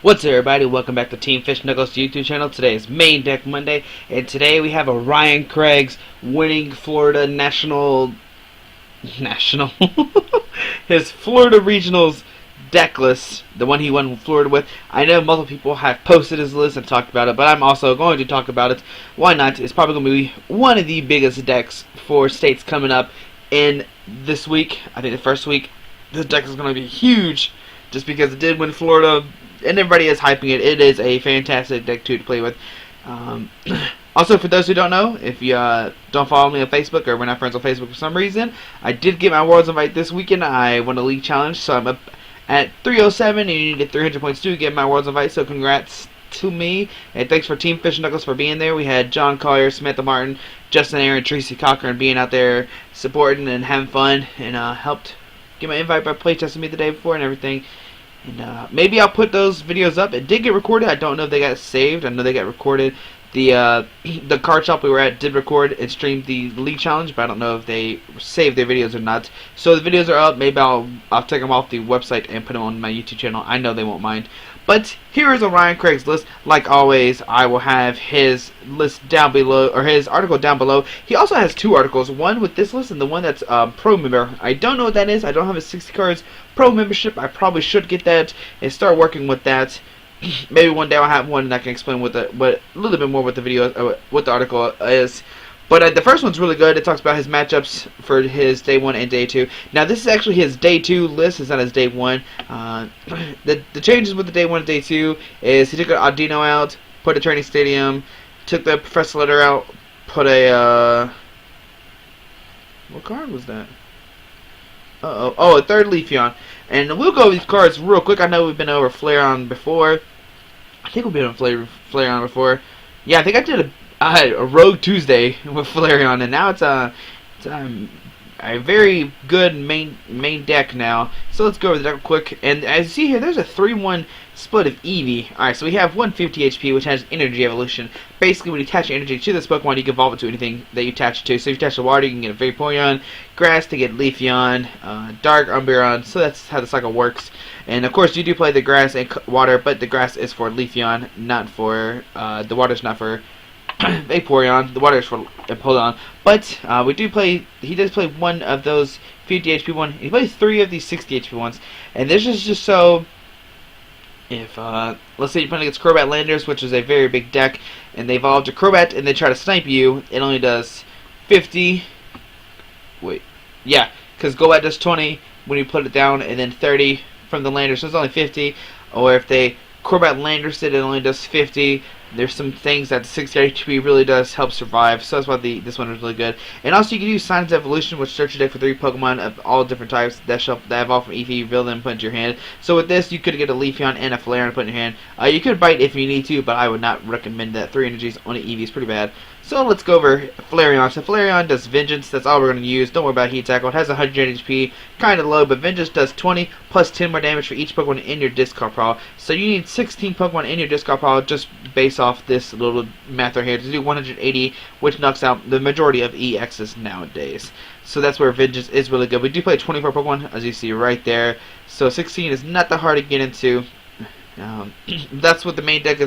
What's up, everybody? Welcome back to Team Fish Knuckles YouTube channel. Today is Main Deck Monday, and today we have Orion Craig's winning Florida National his Florida Regionals deck list, the one he won Florida with. I know multiple people have posted his list and talked about it, but I'm also going to talk about it. Why not? It's probably going to be one of the biggest decks for states coming up in this week. I think the first week. This deck is going to be huge just because it did win Florida, and everybody is hyping it. It is a fantastic deck to play with. Also, for those who don't know, if you don't follow me on Facebook or we're not friends on Facebook for some reason, I did get my Worlds invite this weekend. I won a league challenge, so I'm up at 307, and you needed 300 points to get my Worlds invite. So congrats to me, and thanks for Team Fish Knuckles for being there. We had John Collier, Samantha Martin, Justin Aaron, Tracy Cochran being out there supporting and having fun, and helped get my invite by playtesting me the day before and everything. And maybe I'll put those videos up. It did get recorded. I don't know if they got saved. I know they got recorded. The card shop we were at did record and stream the league challenge, but I don't know if they saved their videos or not. So the videos are up. Maybe I'll take them off the website and put them on my YouTube channel. I know they won't mind. But here is Orion Craig's list. Like always, I will have his list down below, or his article down below. He also has two articles, one with this list and the one that's pro member. I don't know what that is. I don't have a 60 cards pro membership. I probably should get that and start working with that. Maybe one day I'll have one and I can explain what a little bit more what the video, what the article is. But the first one's really good. It talks about his matchups for his day 1 and day 2. Now this is actually his day 2 list. It's not his day 1. The changes with the day 1 and day 2 is he took an Audino out, put a training stadium, took the Professor Letter out, put a what card was that? A third Leafeon. And we'll go over these cards real quick. I know we've been over Flareon before. I think we've been on Flareon before. Yeah, I think I had a Rogue Tuesday with Flareon, and now it's a very good main deck now. So let's go over the deck real quick. And as you see here, there's a 3-1 split of Eevee. Alright, so we have 150 HP, which has Energy Evolution. Basically, when you attach energy to this Pokemon, you can evolve it to anything that you attach it to. So if you attach to water, you can get a Vaporeon, grass to get Leafeon, dark Umbreon. So that's how the cycle works. And of course, you do play the grass and water, but the grass is for Leafeon, not for the water's not for Vaporeon. The water is for Empoleon. But we do play. He does play one of those 50 HP one. He plays 3 of these 60 HP ones, and this is just so. If let's say you're playing against Crobat Landers, which is a very big deck, and they evolve to Crobat and they try to snipe you, it only does 50. Wait, yeah, because Golbat does 20 when you put it down, and then 30 from the Landers, so it's only 50. Or if they Crobat Landers it only does 50. There's some things that 60 HP really does help survive, so that's why this one is really good. And also you can use Signs of Evolution, which search your deck for 3 Pokemon of all different types that evolve from Eevee, reveal them, put into your hand. So with this, you could get a Leafeon and a Flareon to put in your hand. You could bite if you need to, but I would not recommend that. 3 energies on an Eevee is pretty bad. So let's go over Flareon. So Flareon does Vengeance. That's all we're going to use. Don't worry about Heat Tackle. It has 100 HP. Kind of low, but Vengeance does 20 plus 10 more damage for each Pokemon in your discard pile. So you need 16 Pokemon in your discard pile just based off this little math right here to do 180, which knocks out the majority of EXs nowadays. So that's where Vengeance is really good. We do play 24 Pokemon, as you see right there. So 16 is not that hard to get into. That's what the main deck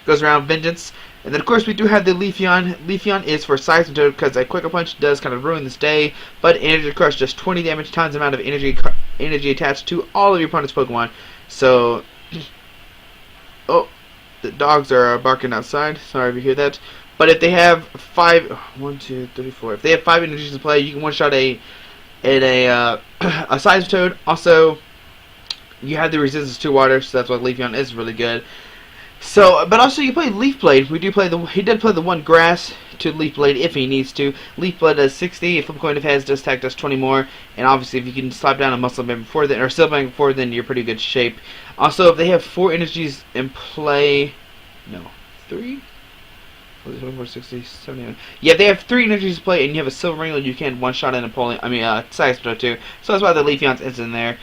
goes around, Vengeance. And then of course we do have the Leafeon. Leafeon is for Seismitoad because a Quicker Punch does kind of ruin this day, but Energy Crush does 20 damage times the amount of energy attached to all of your opponent's Pokemon. So, oh, the dogs are barking outside. Sorry if you hear that. But if they have 1, 2, 3, 4. If they have 5 energies to play, you can one-shot a Seismitoad. Also, you have the resistance to water, so that's why Leafeon is really good. So, but also you play Leaf Blade. He did play the one grass to Leaf Blade if he needs to. Leaf Blade does 60. If Flip Coin does attack does 20 more. And obviously, if you can slap down a Muscle Member before then, or Steel Bang before then, you're pretty good shape. Also, if they have 4 energies in play, no, 3. 24, 60, 71. Yeah, they have 3 energies to play, and you have a Silver Ringlet. You can one shot in a Seismitoad too. So that's why the Leafeon's is in there.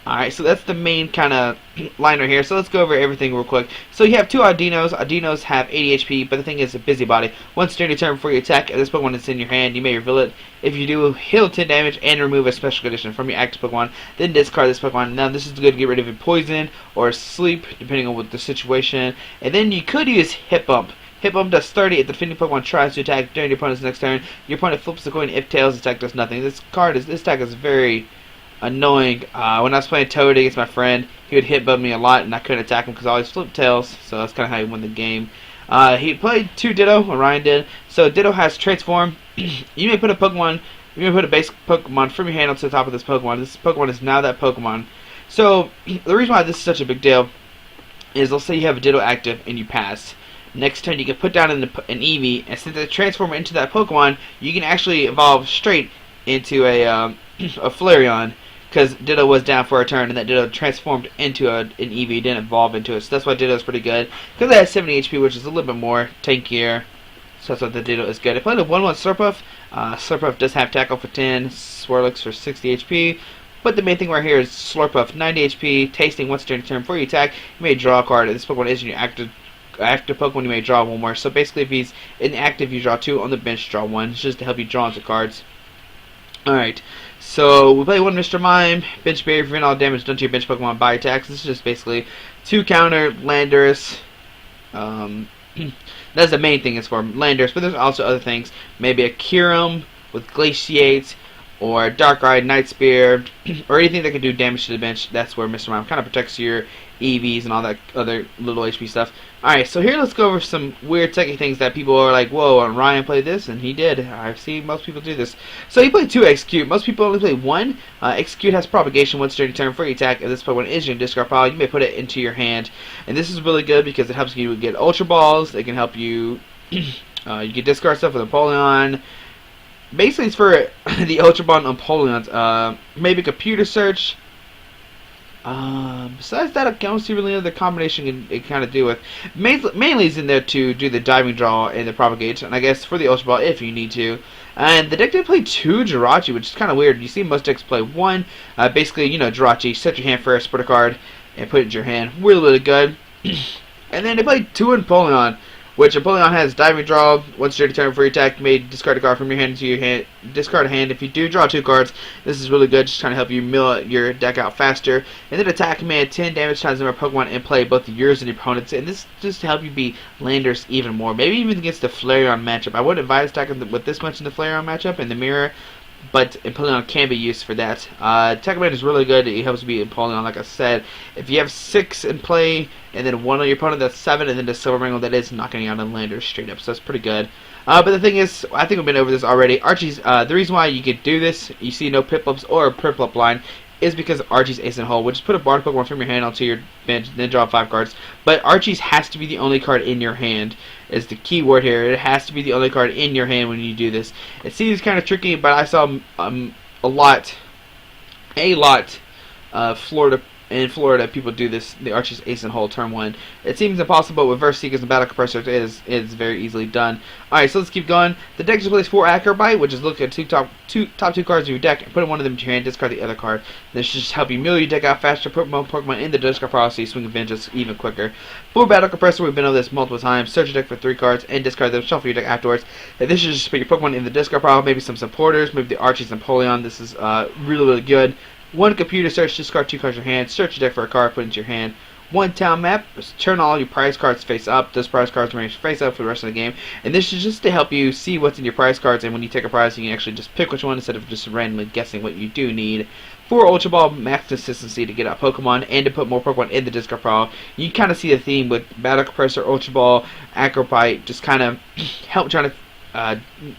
Alright, so that's the main kind of line right here. So let's go over everything real quick. So you have two Audinos. Audinos have 80 HP, but the thing is a busybody. Once during your turn before you attack, if this Pokemon is in your hand, you may reveal it. If you do, heal 10 damage and remove a special condition from your active Pokemon. Then discard this Pokemon. Now this is good to get rid of a poison or sleep, depending on what the situation. And then you could use Hip Bump. Hit Bump does 30 if the defending Pokemon tries to attack during your opponent's next turn. Your opponent flips the coin if Tails attack does nothing. This attack is very annoying. When I was playing Toad against my friend, he would hit bump me a lot and I couldn't attack him because I always flipped Tails, so that's kind of how he won the game. He played 2 Ditto, Orion did. So Ditto has Transform. You may put a basic Pokemon from your hand onto the top of this Pokemon. This Pokemon is now that Pokemon. So the reason why this is such a big deal is, let's say you have a Ditto active and you pass. Next turn you can put down an Eevee, and since they transform into that Pokemon, you can actually evolve straight into a Flareon, because Ditto was down for a turn and that Ditto transformed into an Eevee, didn't evolve into it. So that's why Ditto is pretty good, because it has 70 HP, which is a little bit more tankier. So that's why the Ditto is good. I played a 1/1 Slurpuff. Slurpuff does have Tackle for 10, Swirlix for 60 HP. But the main thing right here is Slurpuff, 90 HP, tasting once during turn before you attack. You may draw a card. This Pokemon is in your active Pokemon, you may draw 1 more. So basically, if he's inactive, you draw 2. On the bench, draw 1. It's just to help you draw into cards. Alright, so we play 1 Mr. Mime. Bench Barrier, prevent all damage done to your bench Pokemon by attacks. This is just basically 2 counter Landorus. That's the main thing is for Landorus, but there's also other things. Maybe a Kyurem with Glaciate, or Dark-Eyed Night Spear, or anything that can do damage to the bench. That's where Mr. Mime kind of protects your EVs and all that other little HP stuff. Alright, so here let's go over some weird techie things that people are like, whoa, Ryan played this, and he did. I've seen most people do this. So he played 2 Execute. Most people only play 1. Execute has propagation once during your turn for your attack. If this Pokemon is in your discard pile, you may put it into your hand. And this is really good because it helps you get Ultra Balls. It can help you, you can discard stuff with Empoleon. Basically, it's for the Ultra Ball and Empoleons. Maybe computer search. Besides that, I don't see really another combination it kind of do with. Mainly is in there to do the diving draw and the propagate, and I guess for the Ultra Ball if you need to. And the deck did play 2 Jirachi, which is kind of weird. You see most decks play 1. Basically, you know, Jirachi, set your hand first, put a card, and put it in your hand. Really, really good. And then they played 2 Empoleon, which Empoleon has diving draw. Once during your turn for your attack, you may discard a card from your hand to your hand. Discard a hand. If you do draw 2 cards, this is really good, just trying to help you mill your deck out faster. And then attack command 10 damage times the number of Pokemon in play, both yours and your opponent's. And this just to help you beat Landorus even more. Maybe even against the Flareon matchup. I wouldn't advise attacking with this much in the Flareon matchup in the mirror, but Empoleon can be used for that. Attack command is really good. It helps you beat Empoleon, like I said. If you have 6 in play, and then 1 on your opponent, that's 7, and then the Silver Mangle, that is knocking out a Landorus straight up. So that's pretty good. But the thing is, I think we've been over this already. Archie's, the reason why you could do this, you see no Piplups or a Piplup line, is because of Archie's Ace in Hole, which is put a Barred Pokemon from your hand onto your bench, then draw 5 cards. But Archie's has to be the only card in your hand, is the key word here. It has to be the only card in your hand when you do this. It seems kind of tricky, but I saw a lot in Florida, people do this, the Archie's Ace and Hole turn 1. It seems impossible with Verse Seekers and Battle Compressors. It is very easily done. Alright, so let's keep going. The deck just plays 4 Acrobite, which is look at top 2 cards of your deck and put one of them into your hand, discard the other card. This should just help you mill your deck out faster, put more Pokemon in the discard pile so you swing Vengeance even quicker. 4 Battle Compressor, we've been over this multiple times. Search your deck for 3 cards and discard them, shuffle your deck afterwards. And this should just put your Pokemon in the discard pile, maybe some supporters, maybe the Archies and Empoleon. This is really, really good. 1 computer search, discard 2 cards in your hand, search your deck for a card, put it into your hand. 1 town map, turn all your prize cards face up. Those prize cards remain face up for the rest of the game. And this is just to help you see what's in your prize cards, and when you take a prize, you can actually just pick which one instead of just randomly guessing what you do need. 4 Ultra Ball, max consistency to get out Pokemon and to put more Pokemon in the discard pile. You kind of see the theme with Battle Compressor, Ultra Ball, Acrobite, just kind of help trying to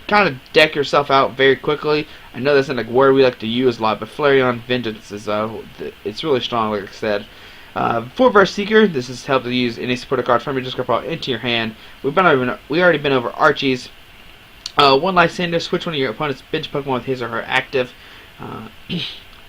kind of deck yourself out very quickly. I know that's not like word we like to use a lot, but Flareon Vengeance is it's really strong, like I said. 4 Verse Seeker, this is help to use any supporter card from your discard pile into your hand. We already been over Archie's. 1 Lysander, switch one of your opponent's bench Pokemon with his or her active.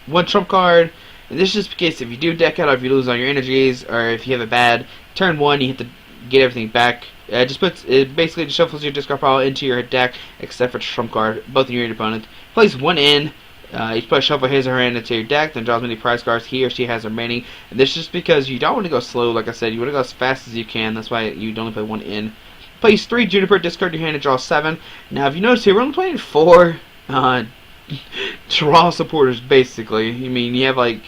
1 Trump card. And this is just in case if you do deck out or if you lose all your energies or if you have a bad turn 1, you have to get everything back. It basically just shuffles your discard pile into your deck except for Trump card, both of your opponent. Place 1 in. You put shuffle his or her hand into your deck, then draw as many prize cards he or she has remaining. And this is just because you don't want to go slow, like I said. You want to go as fast as you can. That's why you only play one in. Place 3 Juniper, discard your hand and draw 7. Now, if you notice here, we're only playing 4 draw supporters, basically. I mean, you have like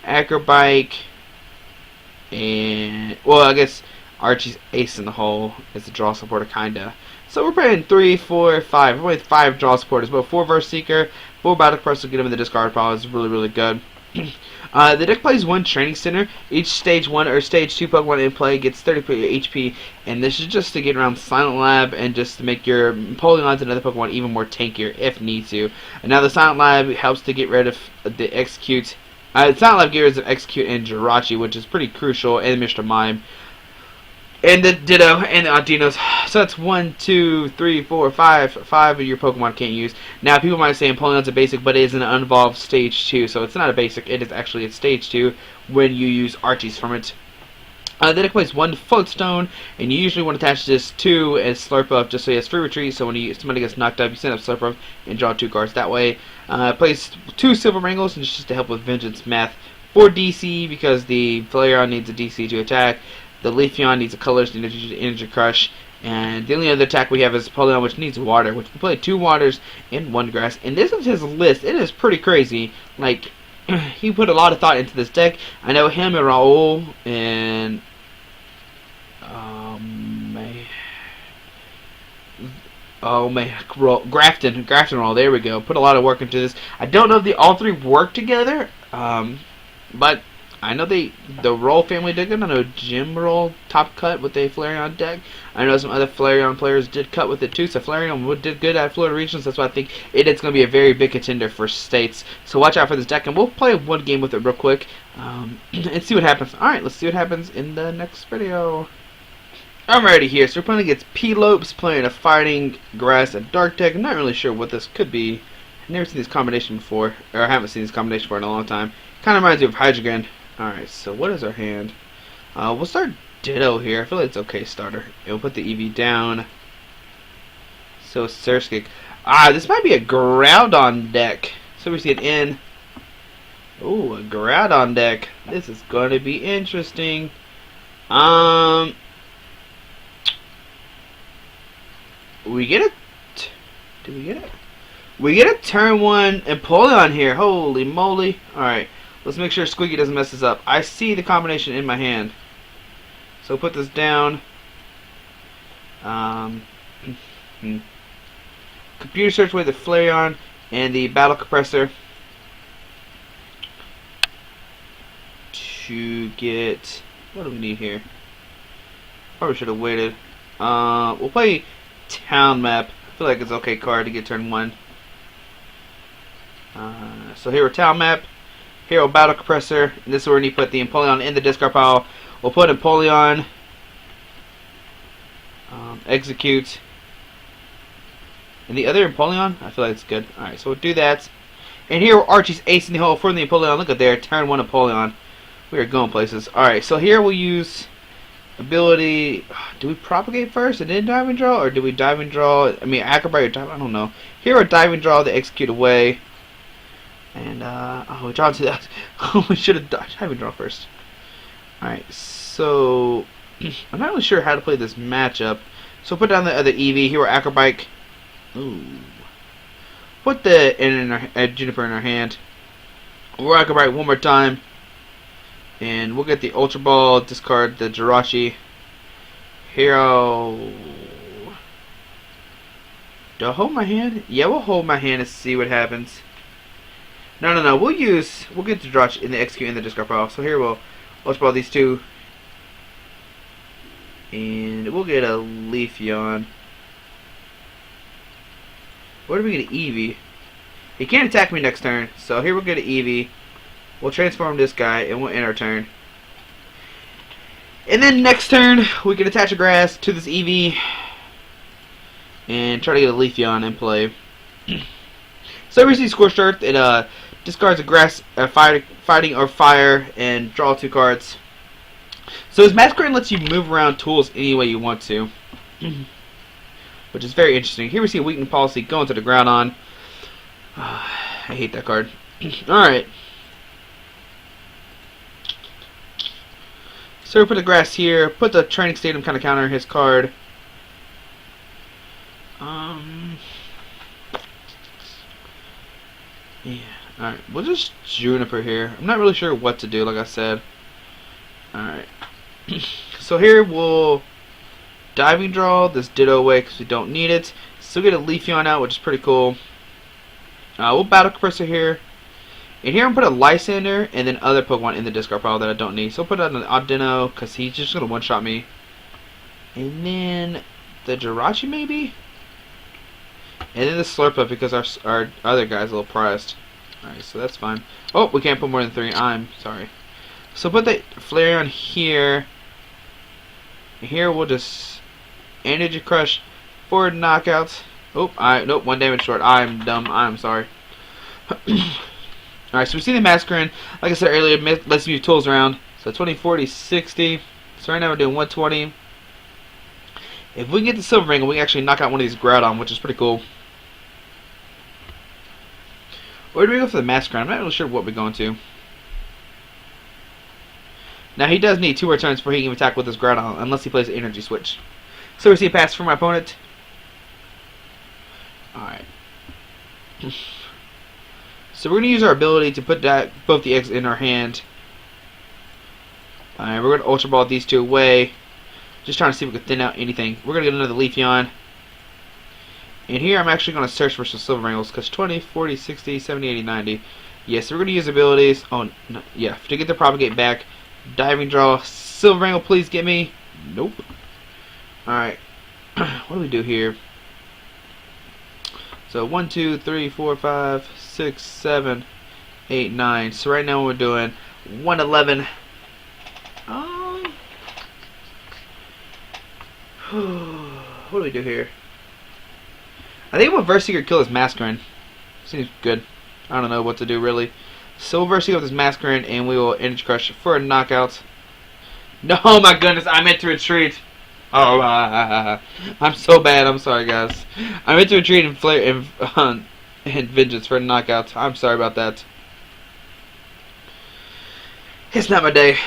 Acrobike and, well, I guess Archie's ace in the hole is the draw supporter, kinda. So we're playing 3, 4, 5. We're playing 5 draw supporters, but 4 Verse Seeker, 4 Battle Press to get him in the discard pile is really, really good. The deck plays 1 Training Center. Each stage 1 or stage 2 Pokemon in play gets 30 HP, and this is just to get around Silent Lab and just to make your Polyons and other Pokemon even more tankier if need to. And now the Silent Lab helps to get rid of the Execute. The Silent Lab gets rid of Execute and Jirachi, which is pretty crucial, and Mr. Mime. And the Ditto and the Audinos. So that's 1, 2, 3, 4, 5. 5 of your Pokemon can't use. Now, people might say Empoleon's a basic, but it is an uninvolved stage 2. So it's not a basic. It is actually a stage 2 when you use Archies from it. The deck plays 1 Floatstone, and you usually want to attach this to a Slurpuff just so he has free retreat. So when somebody gets knocked up, you send up Slurpuff and draw 2 cards that way. Plays 2 Silver Mangles, and just to help with Vengeance math. 4 DC because the Flareon needs a DC to attack. The Leafeon needs a colors to energy crush, and the only other attack we have is Polion, which needs water, which we play 2 waters and 1 grass. And this is his list. It is pretty crazy. Like, he put a lot of thought into this deck. I know him and Raul and Grafton Raul. There we go. Put a lot of work into this. I don't know if they all 3 work together, but I know the Roll family did good. I know Jim Roll top cut with a Flareon deck. I know some other Flareon players did cut with it too. So Flareon did good at Florida regions. That's why I think it's going to be a very big contender for states. So watch out for this deck, and we'll play 1 game with it real quick and see what happens. All right, let's see what happens in the next video. I'm ready here. So we're playing against Pelopes, playing a Fighting Grass and Dark deck. I'm not really sure what this could be. I've never seen this combination before, or I haven't seen this combination before in a long time. Kind of reminds me of Hydreigon. Alright, so what is our hand? We'll start Ditto here. I feel like it's okay starter. And we'll put the EV down. So Surskik. This might be a Groudon deck. So we see it in. Ooh, a Groudon deck. This is going to be interesting. We get a... Did we get it? We get a turn 1 Empoleon here. Holy moly. Alright. Let's make sure Squeaky doesn't mess this up. I see the combination in my hand. So put this down. Computer search away the Flareon and the Battle Compressor to get... What do we need here? Probably should have waited. We'll play Town Map. I feel like it's an okay card to get turn 1. So here we're Town Map. Hero Battle Compressor, and this is where we need to put the Empoleon in the discard pile. We'll put Empoleon, Execute, and the other Empoleon. I feel like it's good. Alright, so we'll do that. And here Archie's ace in the hole for the Empoleon. Look at there, turn 1 Empoleon. We are going places. Alright, so here we'll use ability. Do we propagate first and then dive and draw, or do we dive and draw? I mean, Acrobite or dive? I don't know. Here we're dive and draw the Execute away. And, we draw to that. We should have dive and draw first. Alright, so I'm not really sure how to play this matchup. So put down the other EV. Here we're Acrobike. Ooh. Put the Juniper in our hand. We'll Acrobike 1 more time. And we'll get the Ultra Ball, discard the Jirachi. Hero. Do I hold my hand? Yeah, we'll hold my hand and see what happens. No. We'll get the Jirachi in the Execute in the discard pile. So here we'll Ultra Ball these 2. And we'll get a Leafeon. What do we get? An Eevee. He can't attack me next turn. So here we'll get an Eevee. We'll transform this guy and we'll end our turn. And then next turn we can attach a grass to this Eevee and try to get a Leafeon in play. So every Scorched Earth, it discards a grass, fighting or fire, and draw 2 cards. So his Masquerade lets you move around tools any way you want to, which is very interesting. Here we see a weakening policy going to the Groudon. I hate that card. Alright. So we put the grass here. Put the training stadium kind of counter his card. Yeah. Alright. We'll just Juniper here. I'm not really sure what to do, like I said. Alright. So here we'll diving draw this Ditto away because we don't need it. Still get a Leafeon out, which is pretty cool. We'll Battle Compressor here. And here I'm going to put a Lysander and then other Pokemon in the discard pile that I don't need. So I'll put out an Audino because he's just going to one-shot me. And then the Jirachi maybe? And then the Slurpuff because our other guy's a little priced. Alright, so that's fine. Oh, we can't put more than 3. I'm sorry. So put the Flareon here. And here we'll just Energy Crush for knockouts. Oh, nope, 1 damage short. I'm dumb. I'm sorry. Alright, so we see the Masquerain. Like I said earlier, lets me move tools around. So 20, 40, 60. So right now we're doing 120. If we can get the Silver Ring, we can actually knock out one of these Groudon, which is pretty cool. Or do we go for the Masquerain? I'm not really sure what we're going to. Now he does need 2 returns before he can attack with his Groudon, unless he plays an Energy Switch. So we see a pass from my opponent. Alright. So we're going to use our ability to put both the eggs in our hand. Alright, we're going to Ultra Ball these 2 away. Just trying to see if we can thin out anything. We're going to get another Leafeon. And here I'm actually going to search for some Silver Rangles because 20, 40, 60, 70, 80, 90. Yes, so we're going to use abilities. Oh, no, yeah, to get the Propagate back. Diving Draw. Silver Rangle, please get me. Nope. Alright. What do we do here? So 1, 2, 3, 4, 5, 6, 7, 8, 9. So right now we're doing 111. What do we do here? I think we'll Verseeker kill this Masquerain. Seems good. I don't know what to do really. So we'll Verseeker with this Masquerain and we will Energy Crush for a knockout. No, my goodness, I meant to retreat. Oh, I'm so bad. I'm sorry, guys. I meant to retreat and flare and Vengeance for a knockout. I'm sorry about that. It's not my day.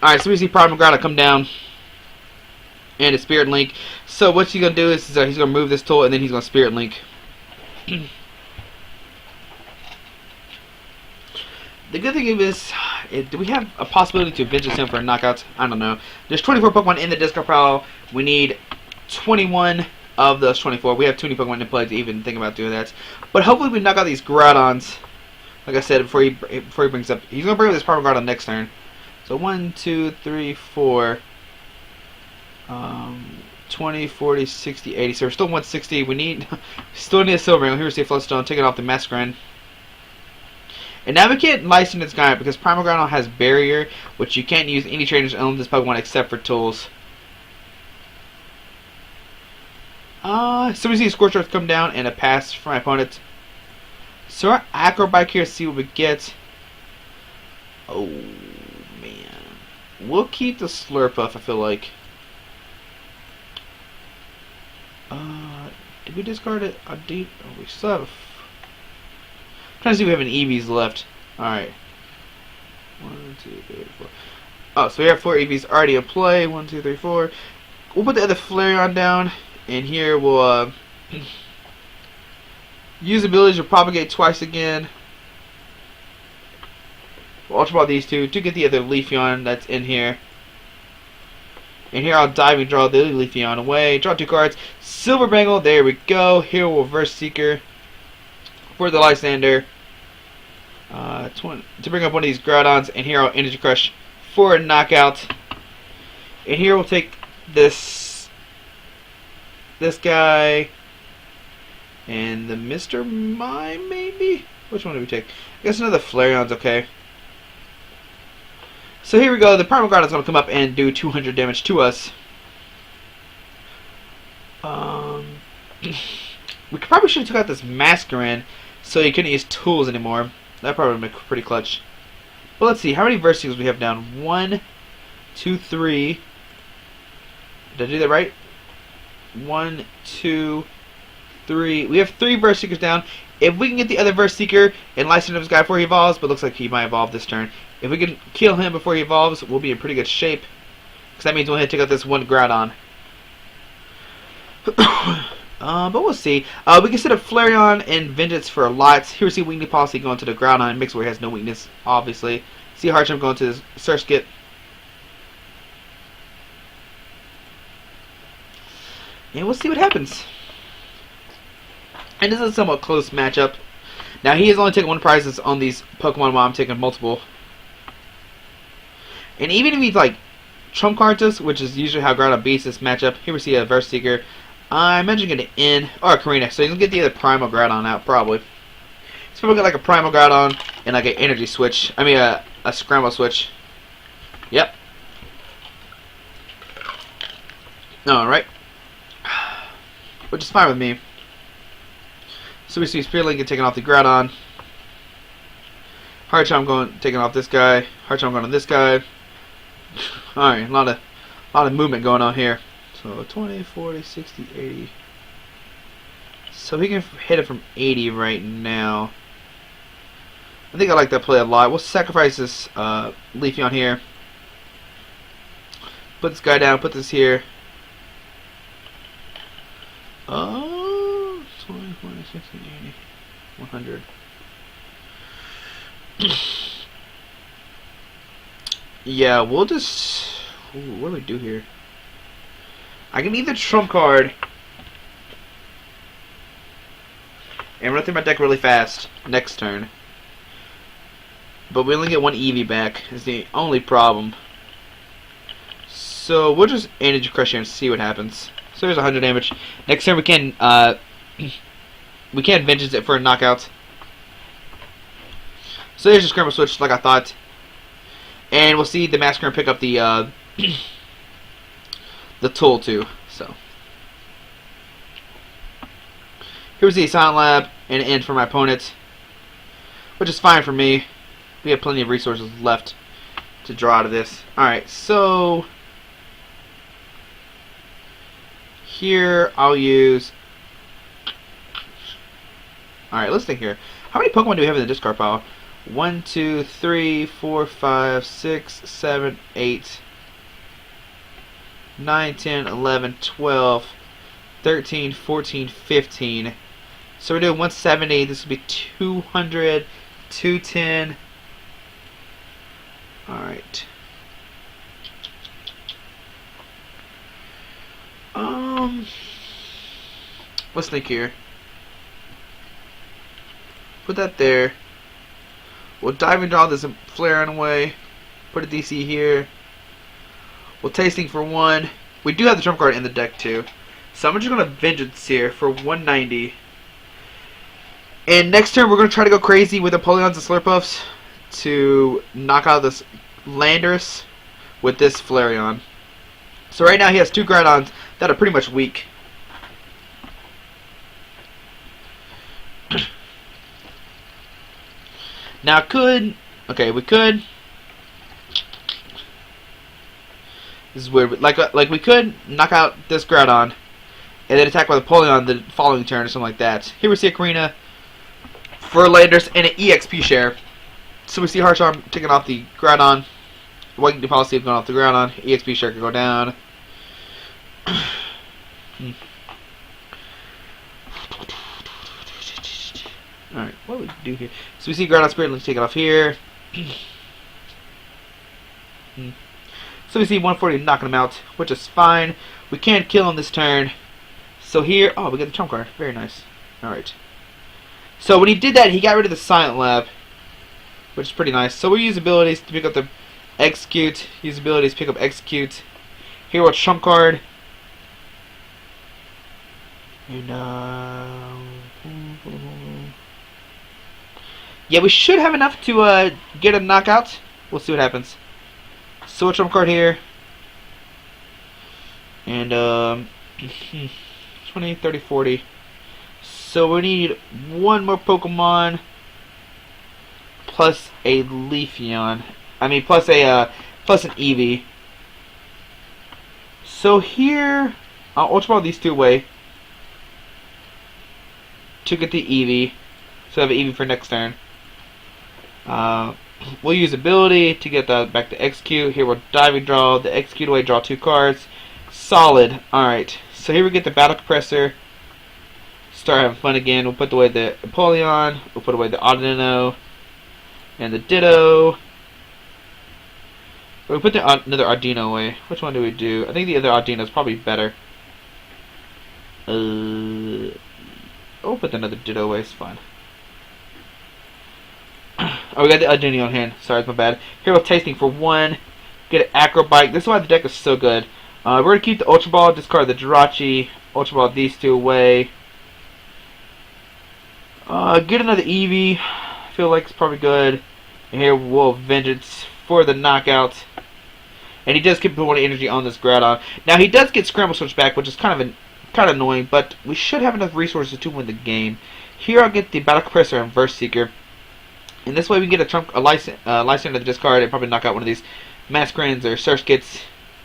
Alright, so we see Primal Groudon come down. And a Spirit Link. So what he's going to do is he's going to move this tool and then he's going to Spirit Link. The good thing is, do we have a possibility to Vengeance him for a knockout? I don't know. There's 24 Pokemon in the discard pile. We need 21 of those 24. We have too many Pokemon in play to even think about doing that. But hopefully we knock out these Groudons. Like I said, before he brings up, he's going to bring up this Primal Groudon next turn. So 1, 2, 3, 4, 20, 40, 60, 80. So we're still 160. We still need a Silver Ring. Here's the Floatstone. Take it off the Masquerain. And now we can't license this guy because Primal Groudon has Barrier, which you can't use any trainers own this Pokemon except for tools. So we see a Scorch Earth come down and a pass from my opponent. So our Acrobike here, see what we get. Oh man, we'll keep the Slurpuff. I feel like. Did we discard it? Oh, we still have. Trying to see if we have any EVs left. Alright. 1, 2, 3, 4. Oh, so we have 4 EVs already in play. 1, 2, 3, 4. We'll put the other Flareon down. And here we'll use abilities to propagate twice again. We'll Ultra Ball these 2 to get the other Leafeon that's in here. And here I'll Diving Draw the other Leafeon away. Draw 2 cards. Silver Bangle. There we go. Here we'll Verseeker for the Lysander. To bring up one of these Groudons, and here I'll Energy Crush for a knockout. And here we'll take this guy and the Mr. Mime, maybe? Which one do we take? I guess another Flareon's okay. So here we go. The Primal Groudon's going to come up and do 200 damage to us. We probably should have took out this Masquerain so you couldn't use tools anymore. That probably would make pretty clutch. But let's see, how many Verseekers we have down? 1, 2, 3. Did I do that right? 1, 2, 3. We have 3 Verse Seekers down. If we can get the other Verse Seeker and license this guy before he evolves, but looks like he might evolve this turn. If we can kill him before he evolves, we'll be in pretty good shape. Because that means we'll have to take out this one Groudon. But we'll see. We can set up Flareon and Vengeance for a lot. Here we see Weakness Policy going to the Groudon. Mix where he has no weakness, obviously. See Hardship going to his Surskit. And we'll see what happens. And this is a somewhat close matchup. Now, he has only taken 1 prizes on these Pokemon while I'm taking multiple. And even if he's like Trump cards us, which is usually how Groudon beats this matchup, here we see a Verse Seeker. I'm imagining an N or a Karina, so he's gonna get the other Primal Groudon out, probably. He's probably got like a Primal Groudon and like an Energy Switch. I mean, a Scramble Switch. Yep. Alright. Which is fine with me. So we see Spirit Link taking off the Groudon. Hard Charm taking off this guy. Hard Charm going on this guy. Alright, a lot of movement going on here. So 20, 40, 60, 80. So he can hit it from 80 right now. I think I like that play a lot. We'll sacrifice this Leafeon here. Put this guy down, put this here. 20, 40, 60, 80, 100. Yeah, we'll just... Ooh, what do we do here? I can either Trump card and run through my deck really fast next turn. But we only get 1 Eevee back is the only problem. So we'll just Energy Crush here and see what happens. So here's 100 damage. Next turn we can Vengeance it for a knockout. So there's a Scramble Switch like I thought. And we'll see the Massacre pick up the the tool too. So here's the Silent Lab and an end for my opponent, which is fine for me. We have plenty of resources left to draw out of this. Alright, so here I'll use... Alright, let's think here. How many Pokemon do we have in the discard pile? 1, 2, 3, 4, 5, 6, 7, 8, 9, 10, 11, 12, 13, 14, 15. So we're doing 170. This would be 200, 210. Alright. Let's think here. Put that there. We'll dive and draw this Flareon away. Put a DC here. We'll Tasting for 1. We do have the Trump card in the deck too. So I'm just going to Vengeance here for 190. And next turn we're going to try to go crazy with Empoleons and Slurpuffs to knock out this Landorus with this Flareon. So right now he has 2 Groudons that are pretty much weak. Now we could. This is weird. Like we could knock out this Groudon and then attack with Empoleon the following turn or something like that. Here we see a Karina for Landorus and an EXP share. So we see Hardsharm taking off the Groudon. Weakness Policy going off the Groudon. EXP share can go down. Alright, what do we do here? So we see Groudon Spirit, let's take it off here. So we see 140 knocking him out, which is fine. We can't kill him this turn. So here, oh, we got the Trump card. Very nice. Alright. So when he did that, he got rid of the Silent Lab, which is pretty nice. So we'll use abilities to pick up the Execute. Use abilities to pick up Execute. Here we'll Trump card. And, yeah, we should have enough to get a knockout. We'll see what happens. So a Trump card here. And 20, 30, 40. So we need 1 more Pokemon plus a Leafeon. I mean plus an Eevee. So here I'll Ultra Ball these 2 away. to get the Eevee. So I have an Eevee for next turn. We'll use ability to get that back to execute. Here we'll diving draw, the execute away, draw 2 cards. Solid. Alright, so here we get the battle compressor. Start having fun again. We'll put away the Empoleon, we'll put away the Audino, and the Ditto. We'll put another Audino away. Which one do we do? I think the other Audino is probably better. We'll put another Ditto away, it's fine. Oh, we got the Audino on hand. Sorry, it's my bad. Here we're tasting for 1. Get an Acrobite. This is why the deck is so good. We're going to keep the Ultra Ball, discard the Jirachi, Ultra Ball these 2 away. Get another Eevee. I feel like it's probably good. And here we'll Vengeance for the knockout. And he does keep one energy on this Groudon. Now he does get Scramble Switch back, which is kind of annoying, but we should have enough resources to win the game. Here I'll get the Battle Compressor and Verse Seeker. And this way we can get a Lysander to the discard and probably knock out one of these Masquerades or Surskits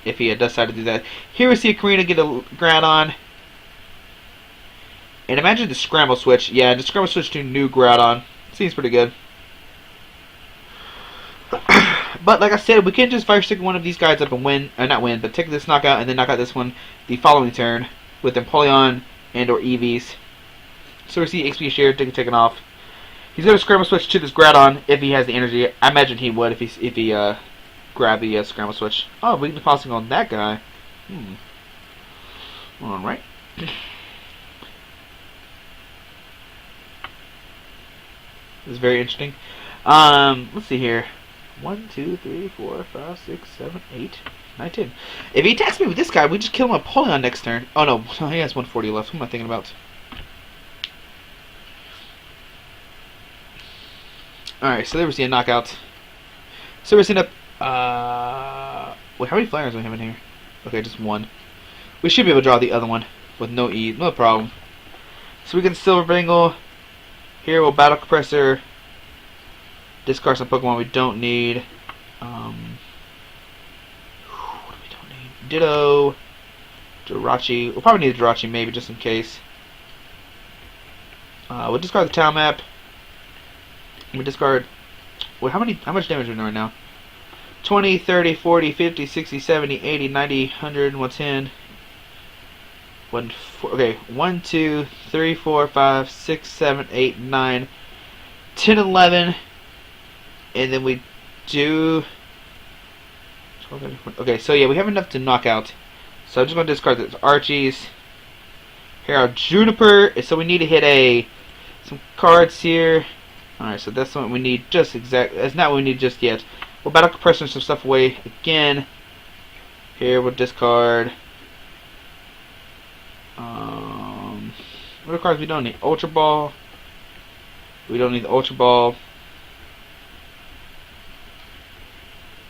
if he does decide to do that. Here we see a Karina get a Groudon. And imagine the Scramble Switch. Yeah, the Scramble Switch to new Groudon. Seems pretty good. But like I said, we can just Fire Stick one of these guys up and win. Not win, but take this knockout and then knock out this one the following turn with Empoleon and or Eevees. So we see XP share taken off. He's going to Scramble Switch to this Groudon if he has the energy. I imagine he would if he grabbed the Scramble Switch. Oh, weakness passing on that guy. Alright. This is very interesting. Let's see here. 1, 2, 3, 4, 5, 6, 7, 8, 9, 10. If he attacks me with this guy, we just kill him with Empoleon next turn. Oh no, he has 140 left. What am I thinking about? Alright, so there we see a knockout. So we're seeing up. Wait, how many Flareons do we have in here? Okay, just 1. We should be able to draw the other one with no problem. So we get the Silver Bangle. Here we'll Battle Compressor. Discard some Pokemon we don't need. What do we don't need? Ditto. Jirachi. We'll probably need a Jirachi maybe just in case. We'll discard the town map. We discard. Wait, how much damage are we doing right now? 20, 30, 40, 50, 60, 70, 80, 90, 100, 110. 1, 2, 3, 4, 5, 6, 7, 8, 9, 10, 11. And then we do 12, 13, 14. Okay, so yeah, we have enough to knock out. So I'm just going to discard the Archies. Here our Juniper. So we need to hit some cards here. Alright, so that's what we need just exactly. That's not what we need just yet. We'll Battle Compressor some stuff away again. Here we'll discard. What are cards we don't need? Ultra Ball. We don't need the Ultra Ball.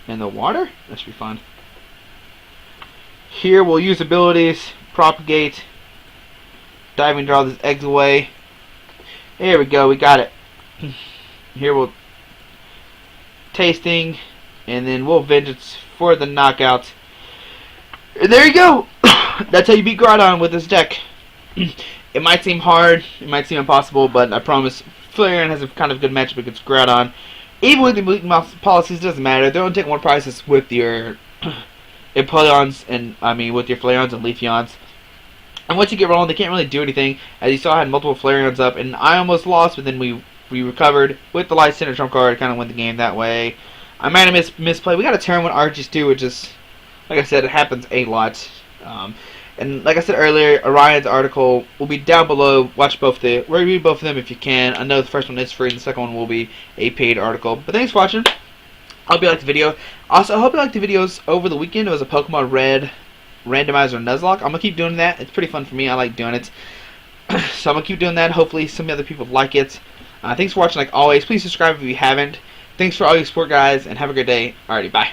And the water? That should be fun. Here we'll use abilities. Propagate. Diving draw this eggs away. There we go, we got it. Here we'll tasting, and then we'll Vengeance for the knockout. And there you go. That's how you beat Groudon with this deck. It might seem hard, it might seem impossible, but I promise Flareon has a kind of good matchup against Groudon. Even with the weakness policies, doesn't matter. They're only taking 1 prices with your Empoleons and with your Flareons and Leafeons. And once you get rolling, they can't really do anything. As you saw, I had multiple Flareons up, and I almost lost, but then we recovered with the Lysander trump card. Kind of win the game that way. I might have misplayed. We got a turn with Archies too, which is, like I said, it happens a lot. And like I said earlier, Orion's article will be down below. Read both of them if you can. I know the first one is free, and the second one will be a paid article. But thanks for watching. I hope you liked the video. Also, I hope you liked the videos over the weekend. It was a Pokemon Red randomizer Nuzlocke. I'm gonna keep doing that. It's pretty fun for me. I like doing it. So I'm gonna keep doing that. Hopefully, some other people like it. Thanks for watching, like always. Please subscribe if you haven't. Thanks for all your support, guys, and have a great day. Alrighty, bye.